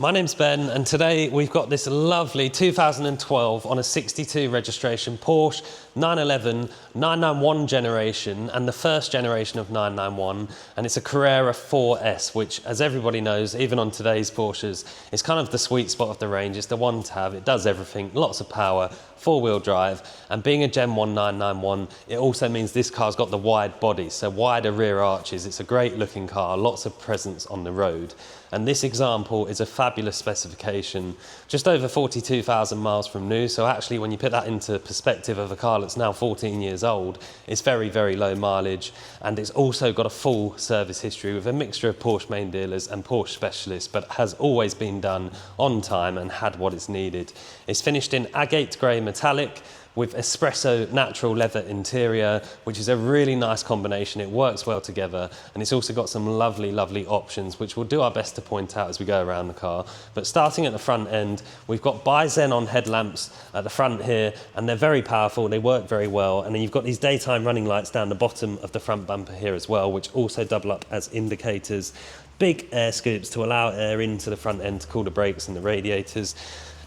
My name's Ben, and today we've got this lovely 2012 on a 62 registration Porsche 911 991 generation, and the first generation of 991, and it's a Carrera 4S, which, as everybody knows, even on today's Porsches, is kind of the sweet spot of the range. It's the one to have. It does everything, lots of power, four-wheel drive, and being a Gen 1 991, it also means this car's got the wide body, so wider rear arches. It's a great looking car, lots of presence on the road. And this example is a fabulous specification, just over 42,000 miles from new. So actually, when you put that into perspective of a car that's now 14 years old, it's very, very low mileage. And it's also got a full service history with a mixture of Porsche main dealers and Porsche specialists, but has always been done on time and had what it's needed. It's finished in Agate Grey Metallic, with Espresso natural leather interior, which is a really nice combination. It works well together, and it's also got some lovely, lovely options, which we'll do our best to point out as we go around the car. But starting at the front end, we've got Bi-Xenon headlamps at the front here, and they're very powerful, they work very well. And then you've got these daytime running lights down the bottom of the front bumper here as well, which also double up as indicators. Big air scoops to allow air into the front end to cool the brakes and the radiators.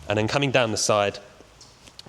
And then coming down the side,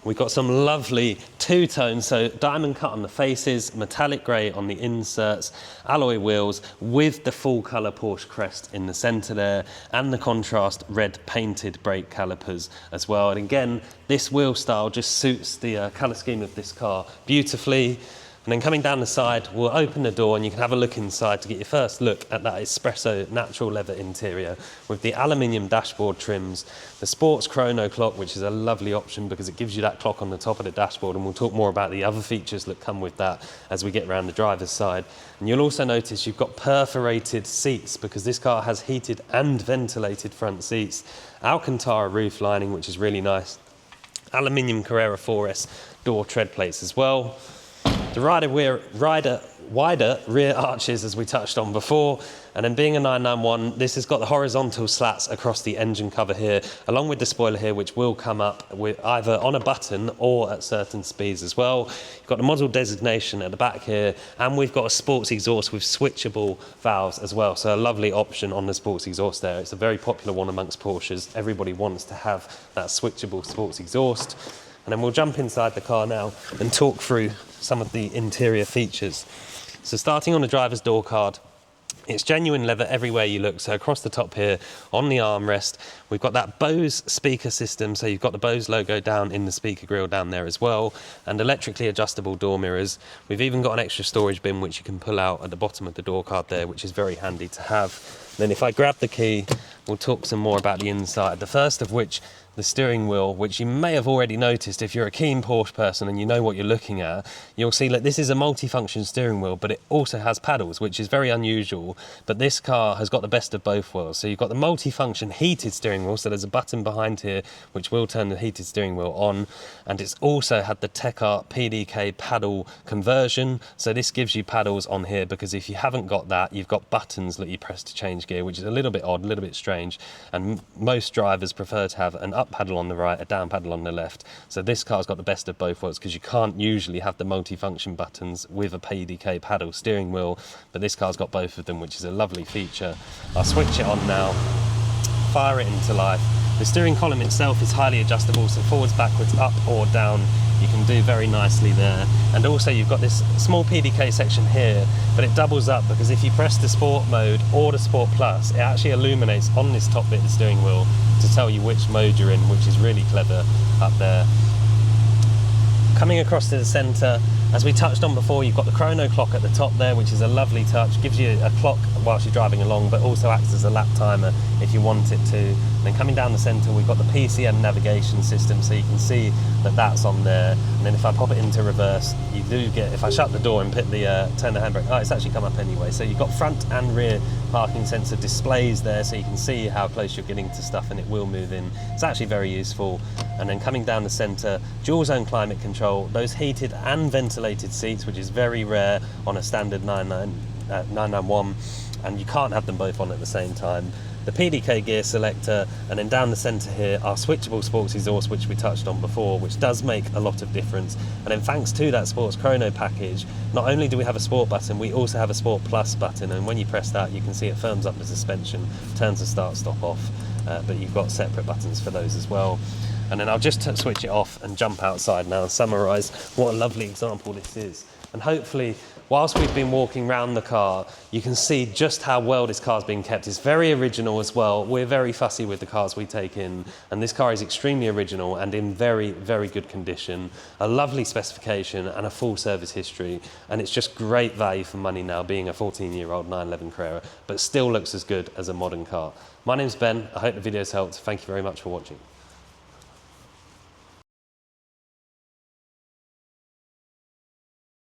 we've got some lovely two-tones, so diamond cut on the faces, metallic grey on the inserts, alloy wheels with the full colour Porsche crest in the centre there, and the contrast red painted brake calipers as well. And again, this wheel style just suits the colour scheme of this car beautifully. And then coming down the side, we'll open the door and you can have a look inside to get your first look at that Espresso natural leather interior with the aluminium dashboard trims, the Sports Chrono clock, which is a lovely option because it gives you that clock on the top of the dashboard, and we'll talk more about the other features that come with that as we get around the driver's side. And you'll also notice you've got perforated seats because this car has heated and ventilated front seats, Alcantara roof lining, which is really nice, aluminium Carrera 4S door tread plates as well. The wider rear arches, as we touched on before, and then being a 991, this has got the horizontal slats across the engine cover here, along with the spoiler here, which will come up with either on a button or at certain speeds as well. You've got the model designation at the back here, and we've got a sports exhaust with switchable valves as well, so a lovely option on the sports exhaust there. It's a very popular one amongst Porsches. Everybody wants to have that switchable sports exhaust. And then we'll jump inside the car now and talk through some of the interior features. So starting on the driver's door card, it's genuine leather everywhere you look. So across the top here, on the armrest, we've got that BOSE speaker system. So you've got the BOSE logo down in the speaker grille down there as well, and electrically adjustable door mirrors. We've even got an extra storage bin which you can pull out at the bottom of the door card there, which is very handy to have. Then if I grab the key, we'll talk some more about the inside. The first of which, the steering wheel, which you may have already noticed if you're a keen Porsche person and you know what you're looking at. You'll see that this is a multi-function steering wheel, but it also has paddles, which is very unusual. But this car has got the best of both worlds. So you've got the multi-function heated steering wheel, so there's a button behind here which will turn the heated steering wheel on, and it's also had the TechArt PDK paddle conversion. So this gives you paddles on here, because if you haven't got that, you've got buttons that you press to change gear, which is a little bit odd, a little bit strange, and most drivers prefer to have an up paddle on the right, a down paddle on the left. So this car's got the best of both worlds, because you can't usually have the multi-function buttons with a PDK paddle steering wheel, but this car's got both of them, which is a lovely feature. I'll switch it on now, fire it into life. The steering column itself is highly adjustable, so forwards, backwards, up or down, you can do very nicely there. And also you've got this small PDK section here, but it doubles up because if you press the Sport mode or the Sport Plus, it actually illuminates on this top bit of the steering wheel to tell you which mode you're in, which is really clever up there. Coming across to the centre, as we touched on before, you've got the Chrono clock at the top there, which is a lovely touch. Gives you a clock whilst you're driving along, but also acts as a lap timer if you want it to. And then coming down the centre, we've got the PCM navigation system, so you can see that that's on there. And then if I pop it into reverse, you do get, if I shut the door and turn the handbrake, oh, it's actually come up anyway. So you've got front and rear parking sensor displays there, so you can see how close you're getting to stuff, and it will move in. It's actually very useful. And then coming down the centre, dual zone climate control, those heated and ventilated seats, which is very rare on a standard 991, and you can't have them both on at the same time. The PDK gear selector, and then down the centre here, our switchable sports exhaust, which we touched on before, which does make a lot of difference. And then thanks to that Sports Chrono package, not only do we have a Sport button, we also have a Sport Plus button, and when you press that, you can see it firms up the suspension, turns the start-stop off, but you've got separate buttons for those as well. And then I'll just switch it off and jump outside now and summarise what a lovely example this is. And hopefully, whilst we've been walking around the car, you can see just how well this car's been kept. It's very original as well. We're very fussy with the cars we take in, and this car is extremely original and in very, very good condition. A lovely specification and a full service history, and it's just great value for money now, being a 14-year-old 911 Carrera, but still looks as good as a modern car. My name's Ben. I hope the video's helped. Thank you very much for watching.